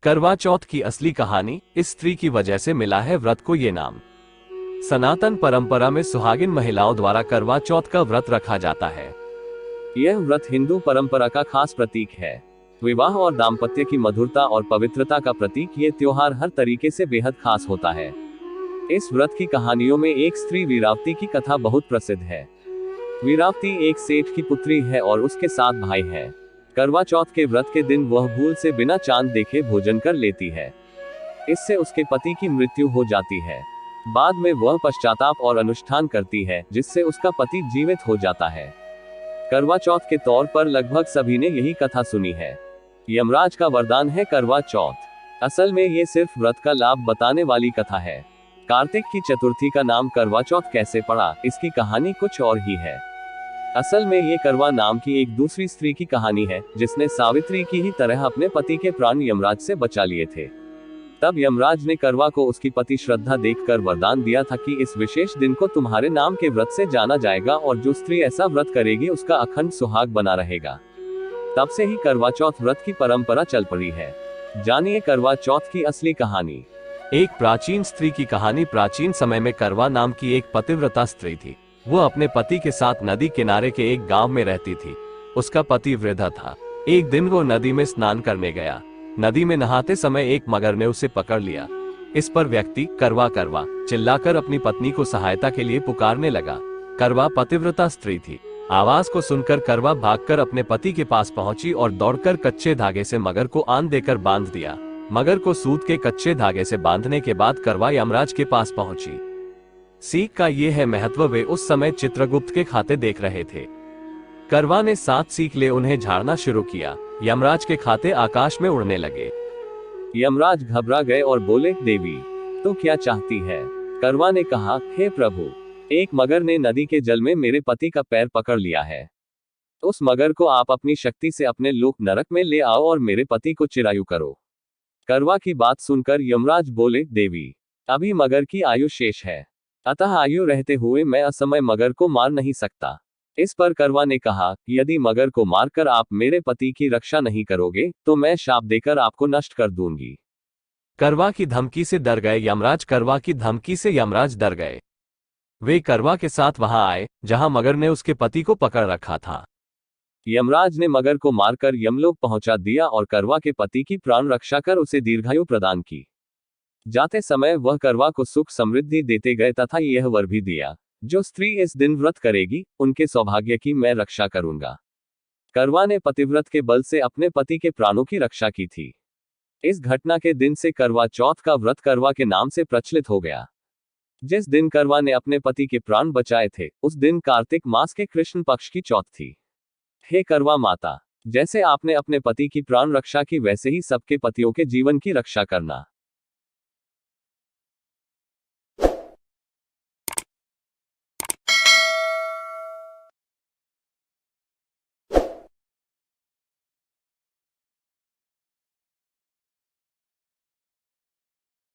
करवा चौथ की असली कहानी, इस स्त्री की वजह से मिला है व्रत को ये नाम। सनातन परंपरा में सुहागिन महिलाओं द्वारा करवा चौथ का व्रत रखा जाता है। यह व्रत हिंदू परंपरा का खास प्रतीक है। विवाह और दाम्पत्य की मधुरता और पवित्रता का प्रतीक ये त्योहार हर तरीके से बेहद खास होता है। इस व्रत की कहानियों में एक स्त्री वीरावती की कथा बहुत प्रसिद्ध है। वीरावती एक सेठ की पुत्री है और उसके 7 भाई हैं। करवा चौथ के व्रत के दिन वह भूल से बिना चांद देखे भोजन कर लेती है। इससे उसके पति की मृत्यु हो जाती है। बाद में वह पश्चाताप और अनुष्ठान करती है, जिससे उसका पति जीवित हो जाता है। करवा चौथ के तौर पर लगभग सभी ने यही कथा सुनी है। यमराज का वरदान है करवा चौथ। असल में ये सिर्फ व्रत का लाभ बताने वाली कथा है। कार्तिक की चतुर्थी का नाम करवा चौथ कैसे पड़ा, इसकी कहानी कुछ और ही है। असल में ये करवा नाम की एक दूसरी स्त्री की कहानी है, जिसने सावित्री की ही तरह अपने पति के प्राण यमराज से बचा लिए थे। तब यमराज ने करवा को उसकी पति श्रद्धा देखकर वरदान दिया था कि इस विशेष दिन को तुम्हारे नाम के व्रत से जाना जाएगा और जो स्त्री ऐसा व्रत करेगी उसका अखंड सुहाग बना रहेगा। तब से ही करवा चौथ व्रत की परंपरा चल पड़ी है। जानिए करवा चौथ की असली कहानी। एक प्राचीन स्त्री की कहानी। प्राचीन समय में करवा नाम की एक पतिव्रता स्त्री थी। वो अपने पति के साथ नदी किनारे के एक गांव में रहती थी। उसका पति वृद्ध था। एक दिन वो नदी में स्नान करने गया। नदी में नहाते समय एक मगर ने उसे पकड़ लिया। इस पर व्यक्ति करवा करवा चिल्लाकर अपनी पत्नी को सहायता के लिए पुकारने लगा। करवा पतिव्रता स्त्री थी। आवाज को सुनकर करवा भागकर अपने पति के पास पहुंची और दौड़कर कच्चे धागे से मगर को आन देकर बांध दिया। मगर को सूत के कच्चे धागे से बांधने के बाद करवा यमराज के पास पहुंची। सीख का ये है महत्व। वे उस समय चित्रगुप्त के खाते देख रहे थे। करवा ने 7 सीख ले उन्हें झाड़ना शुरू किया। यमराज के खाते आकाश में उड़ने लगे। यमराज घबरा गए और बोले, देवी तो क्या चाहती है? करवा ने कहा, हे प्रभु, एक मगर ने नदी के जल में मेरे पति का पैर पकड़ लिया है। उस मगर को आप अपनी शक्ति से अपने लोक नरक में ले आओ और मेरे पति को चिरायु करो। करवा की बात सुनकर यमराज बोले, देवी अभी मगर की आयु शेष है, अतः आयु रहते हुए मैं असमय मगर को मार नहीं सकता। इस पर करवा ने कहा, यदि मगर को मारकर आप मेरे पति की रक्षा नहीं करोगे तो मैं शाप देकर आपको नष्ट कर दूंगी। करवा की धमकी से डर गए यमराज। करवा की धमकी से यमराज डर गए। वे करवा के साथ वहां आए जहां मगर ने उसके पति को पकड़ रखा था। यमराज ने मगर को मारकर यमलोक पहुंचा दिया और करवा के पति की प्राण रक्षा कर उसे दीर्घायु प्रदान की। जाते समय वह करवा को सुख समृद्धि देते गए तथा यह वर भी दिया, जो स्त्री इस दिन व्रत करेगी उनके सौभाग्य की मैं रक्षा करूंगा। करवा ने पतिव्रत के बल से अपने पति के प्राणों की रक्षा की थी। इस घटना के दिन से करवा चौथ का व्रत करवा के नाम से प्रचलित हो गया। जिस दिन करवा ने अपने पति के प्राण बचाए थे उस दिन कार्तिक मास के कृष्ण पक्ष की चौथ थी। हे करवा माता, जैसे आपने अपने पति की प्राण रक्षा की वैसे ही सबके पतियों के जीवन की रक्षा करना।